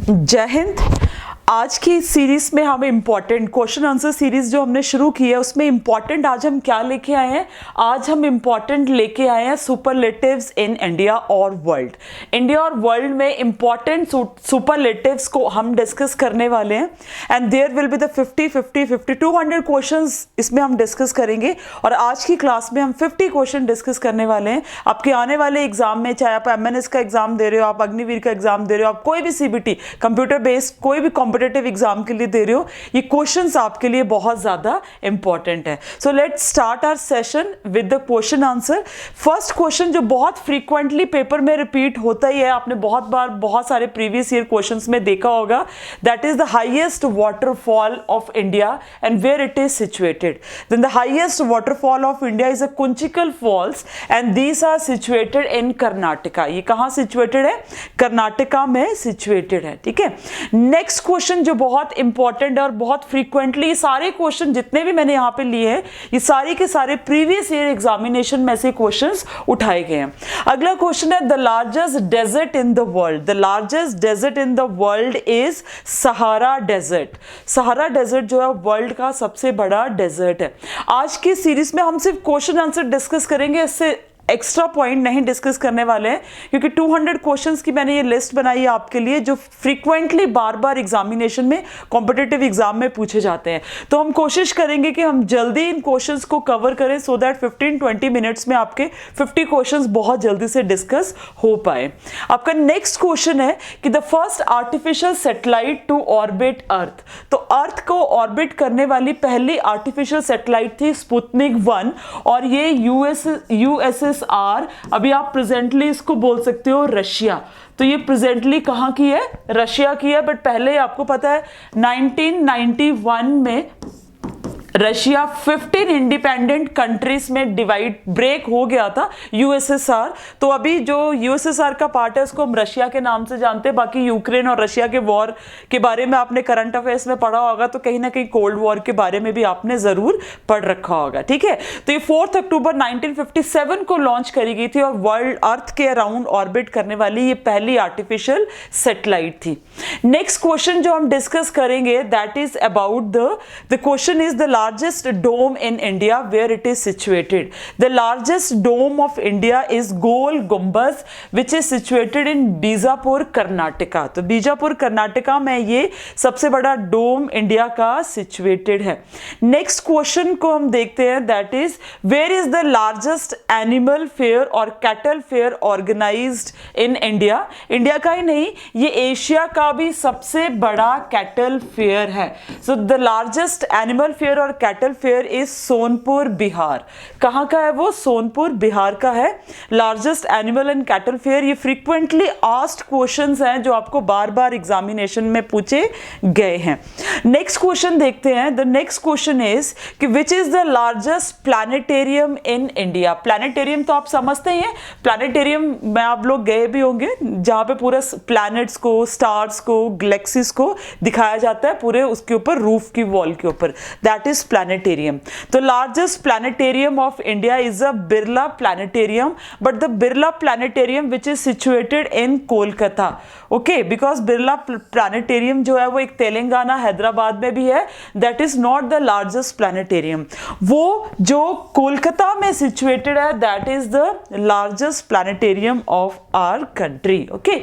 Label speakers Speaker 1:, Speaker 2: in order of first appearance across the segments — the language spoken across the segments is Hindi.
Speaker 1: जय हिंद। आज की सीरीज में हम इम्पॉर्टेंट क्वेश्चन आंसर सीरीज जो हमने शुरू की है उसमें इम्पॉर्टेंट आज हम क्या लेके आए हैं। आज हम इम्पॉर्टेंट लेके आए हैं सुपरलेटिव्स इन इंडिया और वर्ल्ड। इंडिया और वर्ल्ड में इम्पॉर्टेंट सुपरलेटिव्स को हम डिस्कस करने वाले हैं and there will be the 200 questions इसमें हम डिस्कस करेंगे। और आज की क्लास में हम 50 क्वेश्चन डिस्कस करने वाले हैं। आपके आने वाले एग्जाम में, चाहे आप MNS का एग्जाम दे रहे हो, आप अग्निवीर का एग्जाम दे रहे हो, आप कोई भी CBT कंप्यूटर बेस्ड कोई भी कॉम्पिटेटिव एग्जाम के लिए दे रहे हो, ये क्वेश्चंस आपके लिए बहुत ज्यादा इंपॉर्टेंट है। So let's start our session with the question answer. First question जो बहुत फ्रीक्वेंटली पेपर में रिपीट होता ही है, आपने बहुत बार बहुत सारे प्रीवियस ईयर क्वेश्चंस में देखा होगा, that is the highest waterfall of India and where it is situated. Then the highest waterfall of India is a Kunchikal falls and these are situated in Karnataka. ये कहां सिचुएटेड है? कर्नाटका में सिचुएटेड है। ठीक है, नेक्स्ट क्वेश्चन जो बहुत इंपॉर्टेंट है और बहुत फ्रीक्वेंटली, सारे क्वेश्चन जितने भी मैंने यहां पे लिए हैं ये सारे के सारे प्रीवियस ईयर एग्जामिनेशन में से क्वेश्चंस उठाए गए हैं। अगला क्वेश्चन है the largest desert in the world. The largest desert in the world is Sahara desert. Sahara desert जो है वर्ल्ड का सबसे बड़ा डेजर्ट है। आज की सीरीज में हम सिर्फ क्वेश्चन आंसर डिस्कस करेंगे, इससे एक्स्ट्रा पॉइंट नहीं डिस्कस करने वाले हैं, क्योंकि 200 क्वेश्चंस की मैंने ये लिस्ट बनाई है आपके लिए जो फ्रीक्वेंटली बार बार एग्जामिनेशन में कॉम्पिटिटिव एग्जाम में पूछे जाते हैं। तो हम कोशिश करेंगे कि हम जल्दी इन क्वेश्चंस को कवर करें सो दैट 15-20 मिनट्स में आपके 50 क्वेश्चंस बहुत जल्दी से डिस्कस हो पाए। आपका नेक्स्ट क्वेश्चन है कि the first artificial satellite to orbit earth. तो अर्थ को ऑर्बिट करने वाली पहली आर्टिफिशियल सैटेलाइट थी स्पुतनिक 1 और ये USSR, अभी आप प्रेजेंटली इसको बोल सकते हो रशिया। तो ये प्रेजेंटली कहां की है? रशिया की है। बट पहले आपको पता है 1991 में रशिया 15 इंडिपेंडेंट कंट्रीज में ब्रेक हो गया था USSR। तो अभी जो USSR का पार्ट है उसको हम रशिया के नाम से जानते हैं। बाकी यूक्रेन और रशिया के वॉर के बारे में आपने करंट अफेयर्स में पढ़ा होगा, तो कहीं ना कहीं कोल्ड वॉर के बारे में भी आपने जरूर पढ़ रखा होगा। ठीक है, तो ये 4 अक्टूबर 1957 को लॉन्च करी गई थी और वर्ल्ड अर्थ के अराउंड ऑर्बिट करने वाली ये पहली आर्टिफिशियल सैटेलाइट थी। नेक्स्ट क्वेश्चन जो हम डिस्कस करेंगे that is about the question is the largest dome in India where it is situated. The largest dome of India is Gol Gumbaz which is situated in Bijapur Karnataka. तो बीजापुर कर्नाटका में ये सबसे बड़ा डोम इंडिया का सिचुएटेड है। नेक्स्ट क्वेश्चन को हम देखते हैं that is where is the largest animal fair और cattle fair organised in India. India का ही नहीं, ये एशिया का भी सबसे बड़ा कैटल फेयर है। So the largest animal fair और cattle fair is Sonpur Bihar. कहां का है वो? सोनपुर बिहार का है largest animal and cattle fair. ये फ्रीक्वेंटली आस्क्ड क्वेश्चंस हैं जो आपको बार बार एग्जामिनेशन में पूछे गए हैं। नेक्स्ट क्वेश्चन देखते हैं। द नेक्स्ट क्वेश्चन इज कि which is the largest planetarium in India. Planetarium तो आप समझते ही हैं, प्लैनेटेरियम में आप लोग गए भी होंगे जहां पे पूरा प्लैनेट्स को, स्टार्स को, गैलेक्सीज को दिखाया जाता है पूरे उसके ऊपर, रूफ की वॉल के ऊपर, दैट इज प्लैनेटेरियम। तो largest planetarium of India is a Birla planetarium, but the Birla planetarium which is situated in Kolkata. Okay, because Birla planetarium जो है वो एक तेलंगाना हैदराबाद में भी है, that is not the largest planetarium. वो जो कोलकाता में सिचुएटेड है that is the largest planetarium of our country. Okay,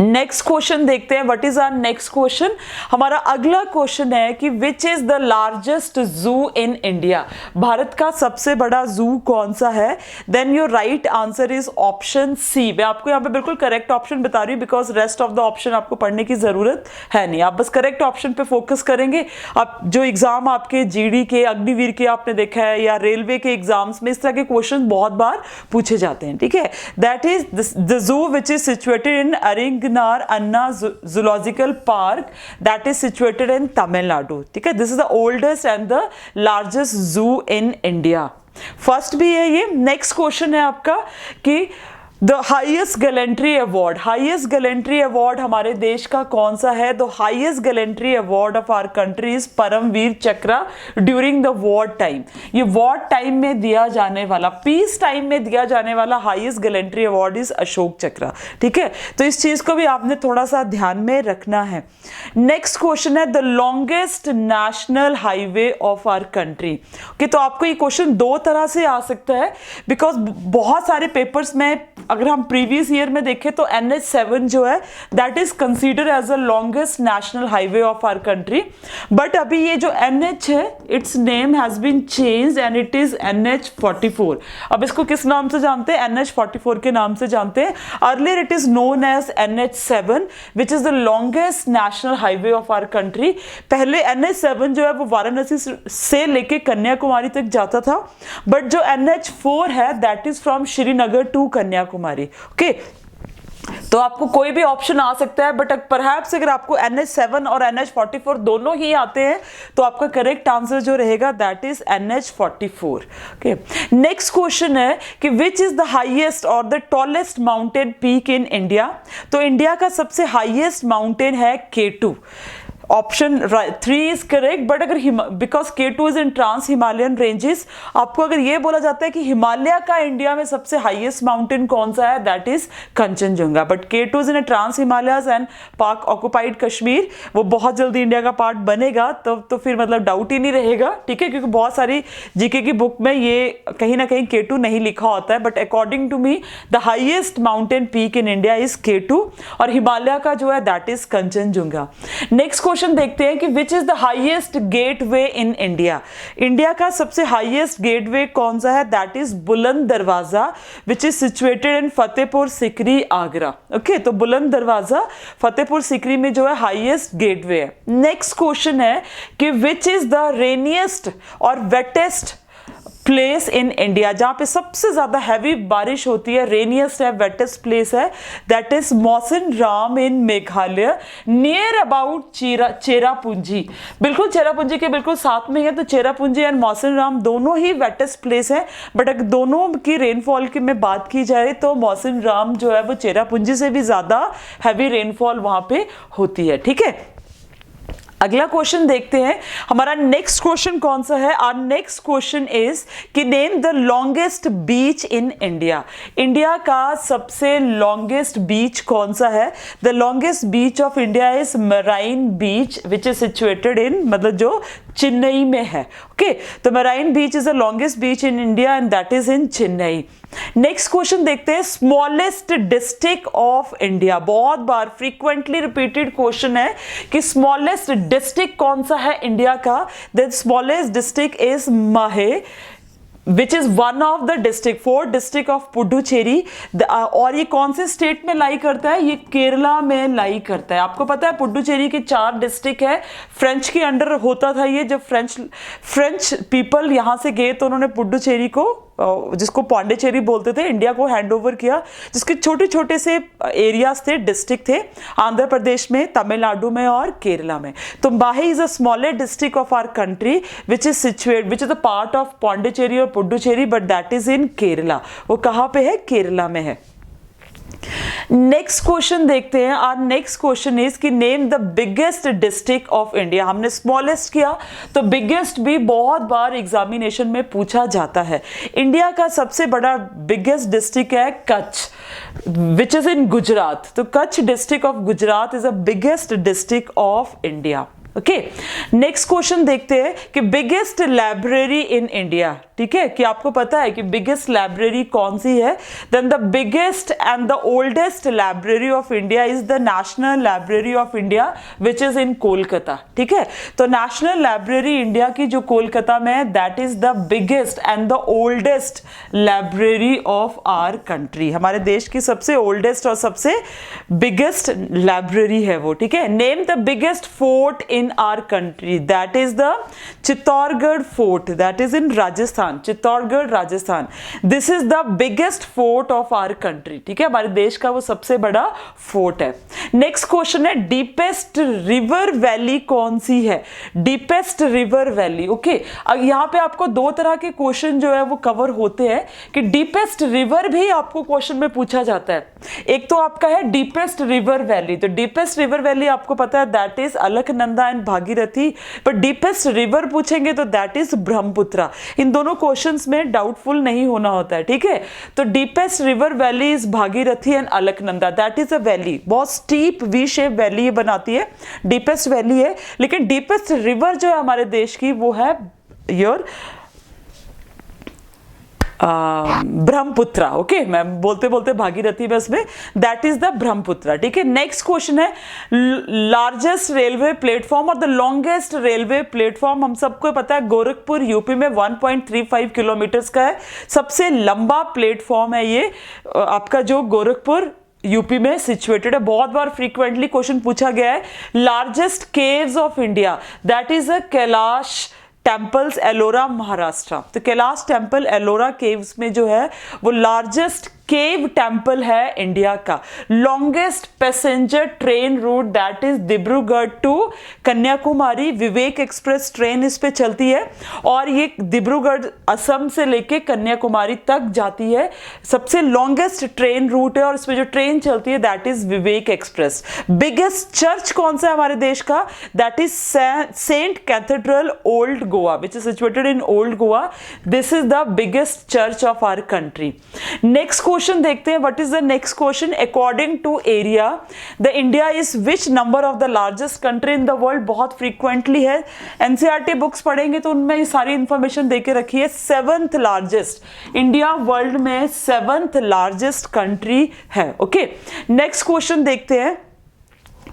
Speaker 1: next question देखते हैं। What is our next question? हमारा अगला क्वेश्चन है कि विच इज द लार्जेस्ट जू इन इंडिया। भारत का सबसे बड़ा जू कौन सा है? Then your right answer is option C. मैं आपको यहाँ पे बिल्कुल करेक्ट ऑप्शन बता रही हूँ because rest of the option आपको पढ़ने की जरूरत है नहीं, आप बस करेक्ट ऑप्शन पे फोकस करेंगे। आप जो एग्जाम आपके GD के, अग्निवीर के आपने देखा है या रेलवे के एग्जाम्स में इस तरह के क्वेश्चन बहुत बार पूछे जाते हैं। ठीक है, that is the zoo which is situated in Anna Zoological Park that is situated in Tamil Nadu। ठीक है, this is the oldest and the largest zoo in India। First भी है ये। नेक्स्ट क्वेश्चन है आपका कि the highest gallantry award, highest gallantry award हमारे देश का कौन सा है? The highest gallantry award of our country is Param Vir Chakra during the war time. ये वॉर टाइम में दिया जाने वाला, पीस टाइम में दिया जाने वाला highest gallantry award is Ashok चक्र। ठीक है, तो इस चीज को भी आपने थोड़ा सा ध्यान में रखना है। नेक्स्ट क्वेश्चन है the longest national highway of our country. Okay, तो आपको ये क्वेश्चन दो तरह से आ सकता है, बिकॉज बहुत सारे पेपर्स में अगर हम प्रीवियस ईयर में देखें तो NH7 जो है that is consider as a longest national highway of our country, but अभी ये जो NH है its name has been changed and it is NH44। अब इसको किस नाम से जानते हैं? NH44 के नाम से जानते हैं। Earlier it is known as NH7 which is the longest national highway of our country. पहले NH7 जो है वो वाराणसी से लेके कन्याकुमारी तक जाता था, बट जो NH4 है that is from Srinagar to Kanyakumari. Okay, तो आपको कोई भी ऑप्शन आ सकता है, बट परहैप्स अगर आपको NH7 और NH44 दोनों ही आते हैं तो आपका करेक्ट आंसर जो रहेगा that is NH44। Okay, next question है कि विच इज द हाईएस्ट और the tallest mountain peak in India. तो इंडिया का सबसे हाईएस्ट माउंटेन है K2। Option 3 is correct, but अगर because K2 is in trans Himalayan ranges, आपको अगर ये बोला जाता है कि हिमालय का इंडिया में सबसे हाईएस्ट माउंटेन कौन सा है that is Kangchenjunga, but K2 is in trans Himalayas and Pak occupied Kashmir. वो बहुत जल्दी इंडिया का पार्ट बनेगा, तो फिर मतलब डाउट ही नहीं रहेगा। ठीक है, क्योंकि बहुत सारी जीके की बुक में ये कहीं ना कहीं K2 नहीं लिखा होता है, but according to me the highest mountain peak in India is K2 और हिमालय का जो है that is Kangchenjunga. Next question देखते हैं कि which is the highest gateway in India. India का सबसे हाईएस्ट गेटवे कौन सा है? दैट इज बुलंद दरवाजा विच is situated in Fatehpur Sikri, Agra. Okay, तो बुलंद दरवाजा फतेहपुर सिकरी में जो है हाईएस्ट गेटवे है। नेक्स्ट क्वेश्चन है कि विच इज द रेनिएस्ट और वेटेस्ट प्लेस इन इंडिया, जहां पे सबसे ज्यादा हैवी बारिश होती है, रेनियस्ट है, वेटेस्ट प्लेस है, that is Mawsynram in Meghalaya near about Cherrapunji. बिल्कुल चेरापूंजी के बिल्कुल साथ में है, तो चेरापूंजी एंड मौसिन राम दोनों ही वेटेस्ट प्लेस है, बट अगर दोनों की रेनफॉल की में बात की जाए तो मौसिन राम जो है वो चेरापूंजी से भी ज्यादा हैवी रेनफॉल वहां पे होती है। ठीक है, अगला क्वेश्चन देखते हैं। हमारा नेक्स्ट क्वेश्चन कौन सा है? आवर नेक्स्ट क्वेश्चन इज कि name the longest beach in India. India का सबसे लॉन्गेस्ट बीच कौन सा है? The longest beach of India is marine beach which is situated इन, मतलब जो चेन्नई में है। ओके, तो marine beach is the longest beach in India and that is in Chennai. Next question देखते हैं, स्मॉलेस्ट डिस्ट्रिक्ट ऑफ इंडिया। बहुत बार फ्रीक्वेंटली रिपीटेड क्वेश्चन है कि स्मॉलेस्ट डिस्ट्रिक्ट कौन सा है इंडिया का? द स्मॉलेस्ट डिस्ट्रिक्ट इज माहे which is one of the district 4 district of Puducherry. और ये कौन से स्टेट में लाई करता है? ये केरला में लाई करता है। आपको पता है पुडुचेरी के 4 डिस्ट्रिक्ट है, फ्रेंच के अंडर होता था ये। जब फ्रेंच पीपल यहाँ से गए तो उन्होंने पुडुचेरी को, जिसको पौंडीचेरी बोलते थे, इंडिया को हैंड ओवर किया, जिसके छोटे छोटे से एरियाज थे, डिस्ट्रिक्ट थे आंध्र प्रदेश में, तमिलनाडु में और केरला में। तो Mahe is a smaller district of our country which is situated, which is a part of Pondicherry और Puducherry, but that is in Kerala. वो कहाँ पे है? केरला में है। नेक्स्ट क्वेश्चन देखते हैं। आर नेक्स्ट क्वेश्चन इज कि name the biggest district of India. हमने स्मॉलेस्ट किया, तो बिगेस्ट भी बहुत बार एग्जामिनेशन में पूछा जाता है। इंडिया का सबसे बड़ा बिगेस्ट डिस्ट्रिक्ट है Kutch which is in Gujarat. तो Kutch district of Gujarat is the biggest district of India. Okay, next question देखते हैं कि बिगेस्ट लाइब्रेरी इन इंडिया। ठीक है, कि आपको पता है कि बिगेस्ट लाइब्रेरी कौन सी है? Then the biggest and the oldest library of India is the national library of India which is in Kolkata. ठीक है, तो नेशनल लाइब्रेरी इंडिया की जो कोलकाता में है that is the biggest and the oldest library of our country. हमारे देश की सबसे ओल्डेस्ट और सबसे बिगेस्ट लाइब्रेरी है वो। ठीक है, name the biggest fort in our country, that is the Chittorgarh fort, that is in Rajasthan, Chittorgarh Rajasthan. This is the biggest fort of our country. ठीक है, हमारे देश का वो सबसे बड़ा फोर्ट है। नेक्स्ट क्वेश्चन है डीपेस्ट रिवर वैली कौन सी है? Deepest river valley, okay. यहाँ पे आपको दो तरह के क्वेश्चन जो है वो कवर होते हैं कि डीपेस्ट रिवर भी आपको क्वेश्चन में पूछा जाता है। एक तो आपका है डीपेस्ट रिवर वैली, तो डीपेस्ट रिवर वैली आपको पता है that is Alaknanda and Bhagirathi, पर डीपेस्ट रिवर पूछेंगे तो दैट इज ब्रह्मपुत्रा। इन दोनों क्वेश्चंस में डाउटफुल नहीं होना होता है, ठीक है। तो deepest river valley is Bhagirathi and Alaknanda, that is a valley, बहुत स्टीप वी शेप वैली ये बनाती है, डीपेस्ट वैली है। लेकिन डीपेस्ट रिवर जो है हमारे देश की वो है योर ब्रह्मपुत्रा, ओके। मैं बोलते बोलते भागीरथी बस में, दैट इज द ब्रह्मपुत्रा, ठीक है। नेक्स्ट क्वेश्चन है लार्जेस्ट रेलवे प्लेटफॉर्म और द लॉन्गेस्ट रेलवे प्लेटफॉर्म। हम सबको पता है गोरखपुर यूपी में 1.35 किलोमीटर का है, सबसे लंबा प्लेटफॉर्म है ये आपका जो गोरखपुर यूपी में सिचुएटेड है। बहुत बार फ्रीक्वेंटली क्वेश्चन पूछा गया है। Largest caves of India, that is a Kailash temples Ellora Maharashtra. तो कैलाश टेम्पल एलोरा केव्स में जो है वो लार्जेस्ट केव टेम्पल है इंडिया का। Longest passenger train route that is Dibrugarh to Kanyakumari, Vivek express train इस पे चलती है और ये डिब्रूगढ़ असम से लेके कन्याकुमारी तक जाती है। सबसे लॉन्गेस्ट ट्रेन रूट है और इसमें जो ट्रेन चलती है that is Vivek express. Biggest church कौन सा है हमारे देश का? That is saint cathedral old Goa which is situated in old Goa. This is the biggest church of our country. Next question देखते हैं, what is the next question? According to area the India is which number of the largest country in the world? बहुत फ्रीक्वेंटली है, एनसीईआरटी बुक्स पढ़ेंगे तो उनमें ये सारी इंफॉर्मेशन देके रखी है। 7th लार्जेस्ट, इंडिया वर्ल्ड में 7th लार्जेस्ट कंट्री है, ओके। नेक्स्ट क्वेश्चन देखते हैं,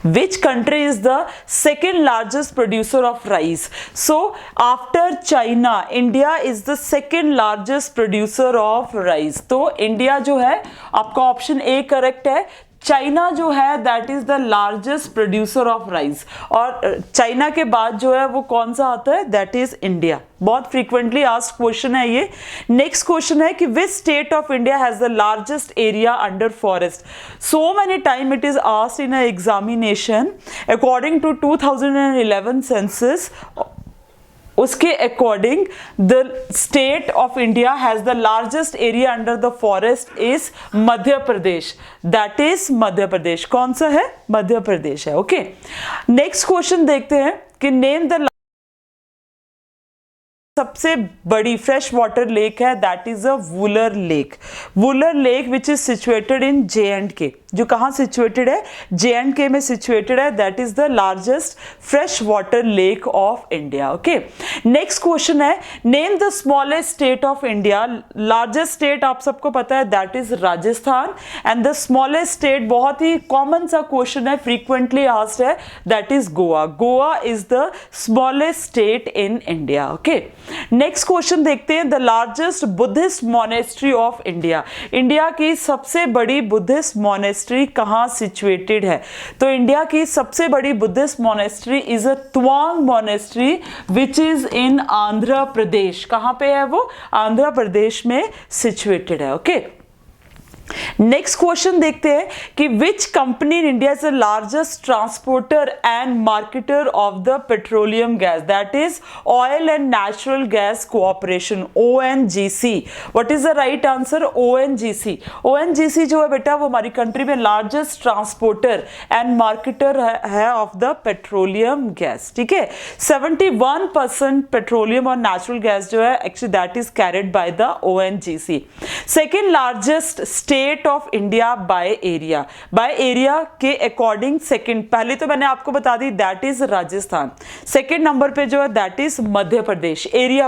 Speaker 1: which country is the second largest producer of rice? So after China India is the second largest producer of rice। तो इंडिया जो है आपका ऑप्शन ए करेक्ट है। चाइना जो है that is the largest producer of rice और चाइना के बाद जो है वो कौन सा आता है? That is India. बहुत फ्रीक्वेंटली आस्क्ड क्वेश्चन है ये। नेक्स्ट क्वेश्चन है कि which state of India has the largest area under forest? So many time it is asked in a examination. According to 2011 census उसके according the state of India has the largest area under the forest is Madhya Pradesh, that is Madhya Pradesh. कौन सा है? मध्य प्रदेश है, ओके। नेक्स्ट क्वेश्चन देखते हैं कि नेम द सबसे बड़ी फ्रेश वाटर लेक है that is a Wular lake. Wular lake which is situated in J&K, जो कहाँ सिचुएटेड है? J&K में सिचुएटेड है, that is the largest fresh water lake of India, okay. Next question है name the smallest state of India. Largest state आप सबको पता है that is Rajasthan and the smallest state बहुत ही कॉमन सा क्वेश्चन है, फ्रीक्वेंटली आस्क्ड है, that is Goa. Goa is the smallest state in India, okay. Next question देखते हैं the largest Buddhist monastery of India. India की सबसे बड़ी बुद्धिस्ट मॉनेस्ट्री कहाँ सिचुएटेड है? तो इंडिया की सबसे बड़ी Buddhist monastery is a Tawang monastery which is in Andhra Pradesh. कहाँ पे है वो? आंध्र प्रदेश में सिचुएटेड है, ओके। नेक्स्ट क्वेश्चन देखते हैं कि which company in India is the largest transporter and marketer of the petroleum gas? That is oil and natural gas cooperation, ONGC। What is the right answer? ONGC। ONGC जो है बेटा वो हमारी कंट्री में लार्जेस्ट ट्रांसपोर्टर एंड मार्केटर है ऑफ द पेट्रोलियम गैस, ठीक है। 71% पेट्रोलियम और नेचुरल गैस जो है actually that is carried by the ONGC। Second largest state of India by area, by area के अकॉर्डिंग सेकंड, पहले तो मैंने आपको बता दी that is Rajasthan. Second number पे जो है that is Madhya Pradesh. Area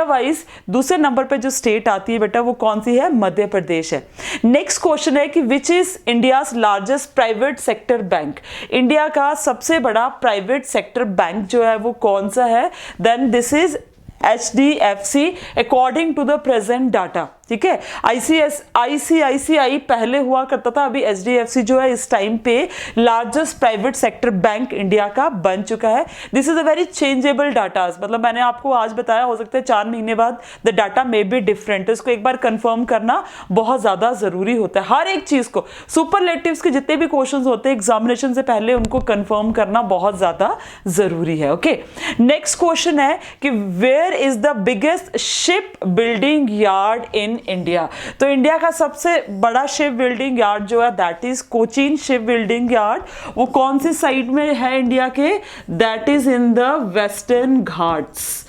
Speaker 1: wise दूसरे नंबर पे जो स्टेट आती है बेटा वो कौन सी है? मध्य प्रदेश है। नेक्स्ट क्वेश्चन है कि which is India's largest private sector bank? India का सबसे बड़ा प्राइवेट सेक्टर बैंक जो है वो कौन सा है? Then this is HDFC according to the present data. ठीक है। ICICI पहले हुआ करता था, अभी HDFC जो है इस टाइम पे largest private sector bank India का बन चुका है। This is a very changeable data, मतलब मैंने आपको आज बताया, हो सकता है 4 महीने बाद the data may be different, इसको एक बार कंफर्म करना बहुत ज्यादा जरूरी होता है। हर एक चीज को, सुपरलेटिव्स के जितने भी क्वेश्चन होते हैं एग्जामिनेशन से पहले, उनको कंफर्म करना बहुत ज्यादा जरूरी है। ओके, नेक्स्ट क्वेश्चन है कि where is the biggest ship building yard in India. तो इंडिया का सबसे बड़ा शिप बिल्डिंग यार्ड जो है that is Cochin ship building yard. वो कौन सी साइड में है इंडिया के? That is in the western Ghats,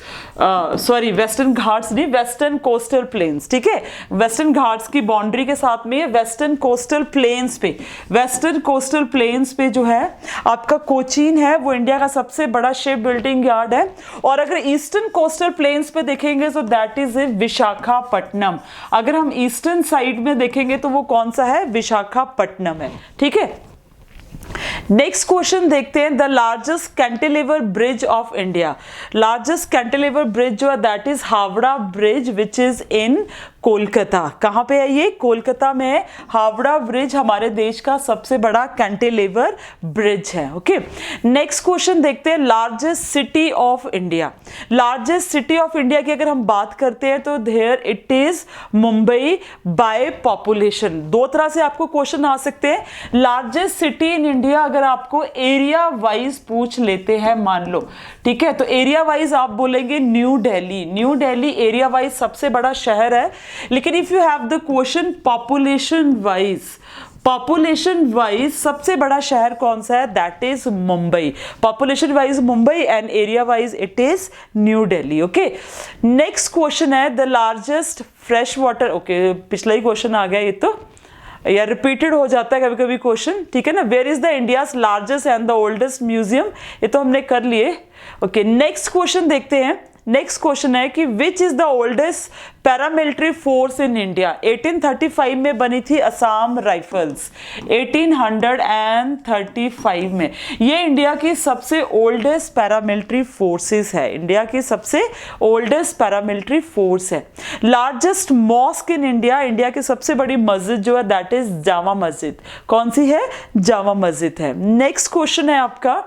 Speaker 1: sorry western Ghats नहीं, वेस्टर्न कोस्टल प्लेन्स, ठीक है। वेस्टर्न घाट्स की बाउंड्री के साथ में वेस्टर्न कोस्टल प्लेन्स पे, वेस्टर्न कोस्टल प्लेन्स पे जो है आपका कोचीन है, वो इंडिया का सबसे बड़ा शिप बिल्डिंग यार्ड है। और अगर ईस्टर्न कोस्टल प्लेन्स पे देखेंगे तो दैट इज विशाखापट्टनम। अगर हम ईस्टर्न साइड में देखेंगे तो वो कौन सा है? विशाखापट्टनम है, ठीक है। नेक्स्ट क्वेश्चन देखते हैं, the largest cantilever bridge of India. Largest cantilever bridge जो है that is Howrah bridge which is in Kolkata. कहां पे है ये? कोलकाता में है। हावड़ा ब्रिज हमारे देश का सबसे बड़ा कैंटिलीवर ब्रिज है। ओके, नेक्स्ट क्वेश्चन देखते हैं, largest city of India. Largest city of India की अगर हम बात करते हैं तो there it is Mumbai by population. दो तरह से आपको क्वेश्चन आ सकते हैं। लार्जेस्ट सिटी इन इंडिया अगर आपको एरिया वाइज पूछ लेते हैं, मान लो, ठीक है, तो एरिया वाइज आप बोलेंगे New Delhi. New Delhi area wise सबसे बड़ा शहर है। लेकिन if you have the question population wise, population wise सबसे बड़ा शहर कौन सा है? That is Mumbai. Population wise Mumbai and area wise it is New Delhi. Okay, next question है, the largest fresh water. Okay, पिछला ही क्वेश्चन आ गया, ये तो या रिपीटेड हो जाता है कभी कभी क्वेश्चन, ठीक है ना। Where is the India's largest and the oldest museum, ये तो हमने कर लिए। ओके, नेक्स्ट क्वेश्चन देखते हैं। नेक्स्ट क्वेश्चन है कि which is the oldest paramilitary force in India. 1835 में बनी थी असम राइफल्स, 1835 में। ये इंडिया की सबसे ओल्डेस्ट पैरामिलिट्री फोर्सेस है, इंडिया की सबसे ओल्डेस्ट पैरामिलिट्री फोर्स है। Largest mosque in India, India की सबसे बड़ी मस्जिद जो है दैट इज जामा मस्जिद। कौन सी है? जामा मस्जिद है। नेक्स्ट क्वेश्चन है आपका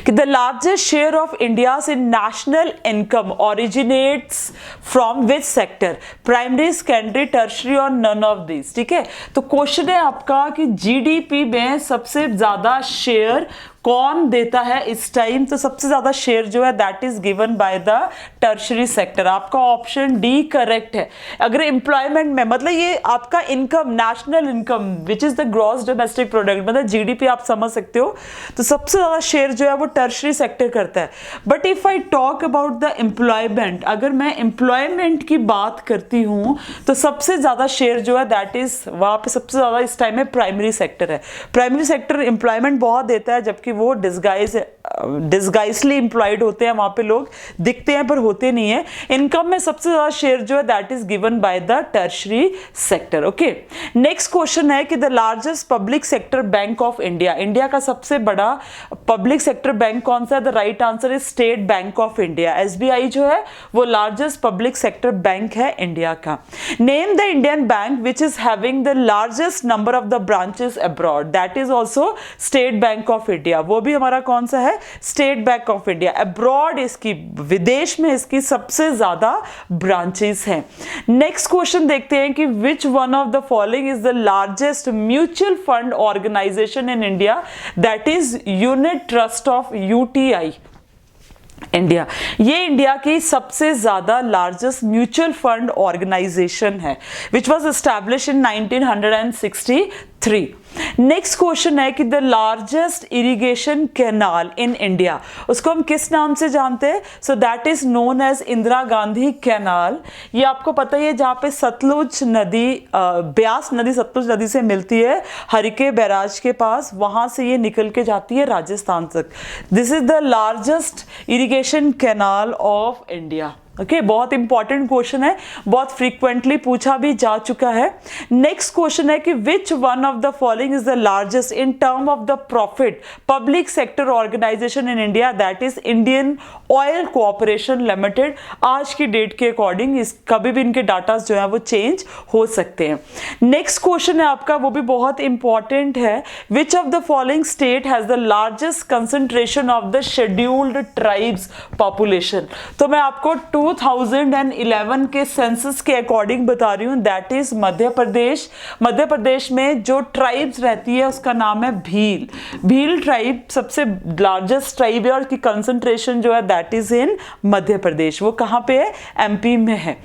Speaker 1: कि the largest share of India's in national income originates from which sector? Primary, secondary, tertiary और नन ऑफ दिस, ठीक है। तो क्वेश्चन है आपका कि जीडीपी में सबसे ज्यादा शेयर कौन देता है इस टाइम? तो सबसे ज्यादा शेयर जो है that is given by the tertiary sector. आपका ऑप्शन डी करेक्ट है। अगर एम्प्लॉयमेंट में, मतलब ये आपका income, national income which is the gross domestic product, मतलब जीडीपी आप समझ सकते हो, तो सबसे ज्यादा शेयर जो है वो टर्शरी सेक्टर करता है। But if I talk about the employment, अगर मैं एम्प्लॉयमेंट की बात करती हूं तो सबसे ज्यादा शेयर जो है दैट इज, वहां पे सबसे ज्यादा इस टाइम में प्राइमरी सेक्टर है। प्राइमरी सेक्टर एम्प्लॉयमेंट बहुत देता है, जबकि वो डिस्गाइजली एम्प्लॉयड होते हैं, वहां पे लोग दिखते हैं पर होते नहीं है। इनकम में सबसे ज्यादा शेयर जो है that is given by the tertiary sector. Okay, next question है कि the largest public sector bank of India. India का सबसे बड़ा पब्लिक सेक्टर बैंक कौन सा है? The right answer is state bank of India. SBI जो है वो लार्जेस्ट पब्लिक सेक्टर बैंक है इंडिया का। Name the Indian bank which is having the largest number of the branches abroad. That is also state bank of India. वो भी हमारा कौन सा है? State bank of India. Abroad इसकी, विदेश में इसकी सबसे ज्यादा ब्रांचेस हैं। नेक्स्ट क्वेश्चन देखते हैं कि which one of the following is the largest mutual fund organisation in India? That is unit trust of UTI India. ये इंडिया की सबसे ज्यादा लार्जेस्ट म्यूचुअल फंड ऑर्गेनाइजेशन है which was establish in 1963। Next question है कि the largest irrigation canal in India, उसको हम किस नाम से जानते हैं? So that is known as Indira Gandhi canal. ये आपको पता ही है, जहाँ पे सतलुज नदी, ब्यास नदी सतलुज नदी से मिलती है हरिके बैराज के पास, वहां से ये निकल के जाती है राजस्थान तक। This is the largest irrigation canal of India. Okay बहुत इंपॉर्टेंट क्वेश्चन है, बहुत फ्रीक्वेंटली पूछा भी जा चुका है। नेक्स्ट क्वेश्चन है कि which one of the following is the largest in term of the profit public sector organisation in India, that is Indian oil cooperation limited. आज की डेट के अकॉर्डिंग इस कभी भी इनके डाटा जो है वो चेंज हो सकते हैं। नेक्स्ट क्वेश्चन है आपका, वो भी बहुत इंपॉर्टेंट है, which of the following state has the largest concentration of the scheduled tribes population. तो मैं आपको 2011 के सेंसस के अकॉर्डिंग बता रही हूं, दैट इज मध्य प्रदेश। मध्य प्रदेश में जो ट्राइब्स रहती है उसका नाम है भील। भील ट्राइब सबसे लार्जेस्ट ट्राइब है और उसकी कंसंट्रेशन जो है दैट इज इन मध्य प्रदेश। वो कहां पे है? एमपी में है।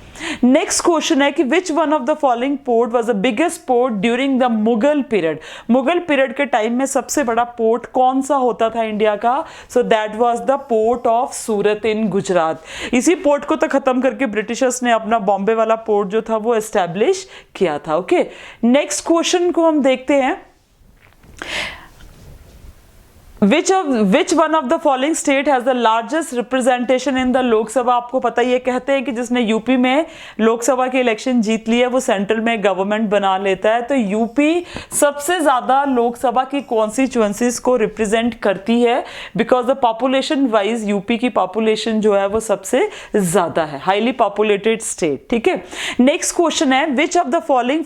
Speaker 1: नेक्स्ट क्वेश्चन है कि which one of the following port was the biggest port during the Mughal period. Mughal period के टाइम में सबसे बड़ा पोर्ट कौन सा होता था इंडिया का? So that was the port of Surat in Gujarat. इसी पोर्ट को तो खत्म करके ब्रिटिशर्स ने अपना बॉम्बे वाला पोर्ट जो था वो एस्टैब्लिश किया था। ओके नेक्स्ट क्वेश्चन को हम देखते हैं, Which one of the following state has the largest representation in the Lok Sabha? आपको पता ही है, कहते हैं कि जिसने यूपी में लोकसभा के इलेक्शन जीत लिया वो सेंट्रल में गवर्नमेंट बना लेता है। तो यूपी सबसे ज्यादा लोकसभा की कॉन्स्टिट्यूएंसीज को रिप्रेजेंट करती है, because the population wise UP की पॉपुलेशन जो है वो सबसे ज्यादा है, हाईली पॉपुलेटेड स्टेट। ठीक है नेक्स्ट क्वेश्चन है, which of the following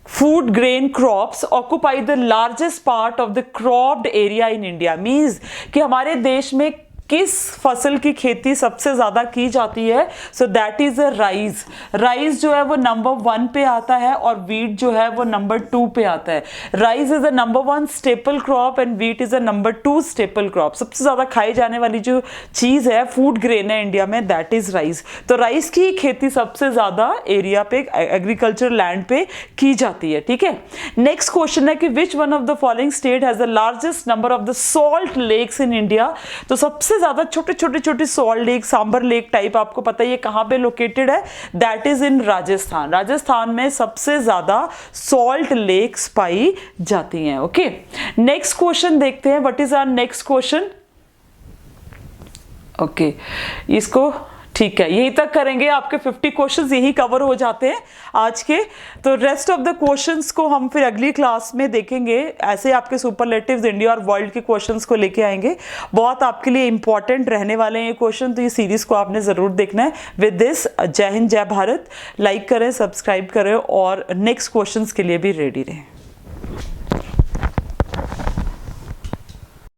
Speaker 1: food grain crops occupy the largest part of the cropped area in India? Means कि हमारे देश में किस फसल की खेती सबसे ज्यादा की जाती है? सो that is a rice. Rice जो है वो नंबर 1 पे आता है और वीट जो है वो नंबर 2 पे आता है। Rice is a number 1 staple crop and wheat is a number 2 staple crop. सबसे ज्यादा खाई जाने वाली जो चीज है, फूड ग्रेन है इंडिया में, दैट इज राइस। तो राइस की खेती सबसे ज्यादा एरिया पे, एग्रीकल्चर लैंड पे की जाती है। ठीक है नेक्स्ट क्वेश्चन है कि which one of the following state has the largest number of the salt lakes in India? तो सबसे ज्यादा छोटे salt lake, Sambhar lake type, आपको पता ही है कहां पे लोकेटेड है, that is in Rajasthan. Rajasthan में सबसे ज्यादा सॉल्ट लेक्स पाई जाती हैं। ओके नेक्स्ट क्वेश्चन देखते हैं, what is our next question? Okay इसको ठीक है यही तक करेंगे, आपके 50 क्वेश्चंस यही कवर हो जाते हैं आज के। तो रेस्ट ऑफ द क्वेश्चंस को हम फिर अगली क्लास में देखेंगे। ऐसे आपके सुपरलेटिव्स इंडिया और वर्ल्ड के क्वेश्चंस को लेके आएंगे, बहुत आपके लिए इंपॉर्टेंट रहने वाले हैं ये क्वेश्चन, तो ये सीरीज को आपने जरूर देखना है। विद दिस जय हिंद जय भारत, लाइक करें, सब्सक्राइब करें और नेक्स्ट क्वेश्चंस के लिए भी रेडी रहें।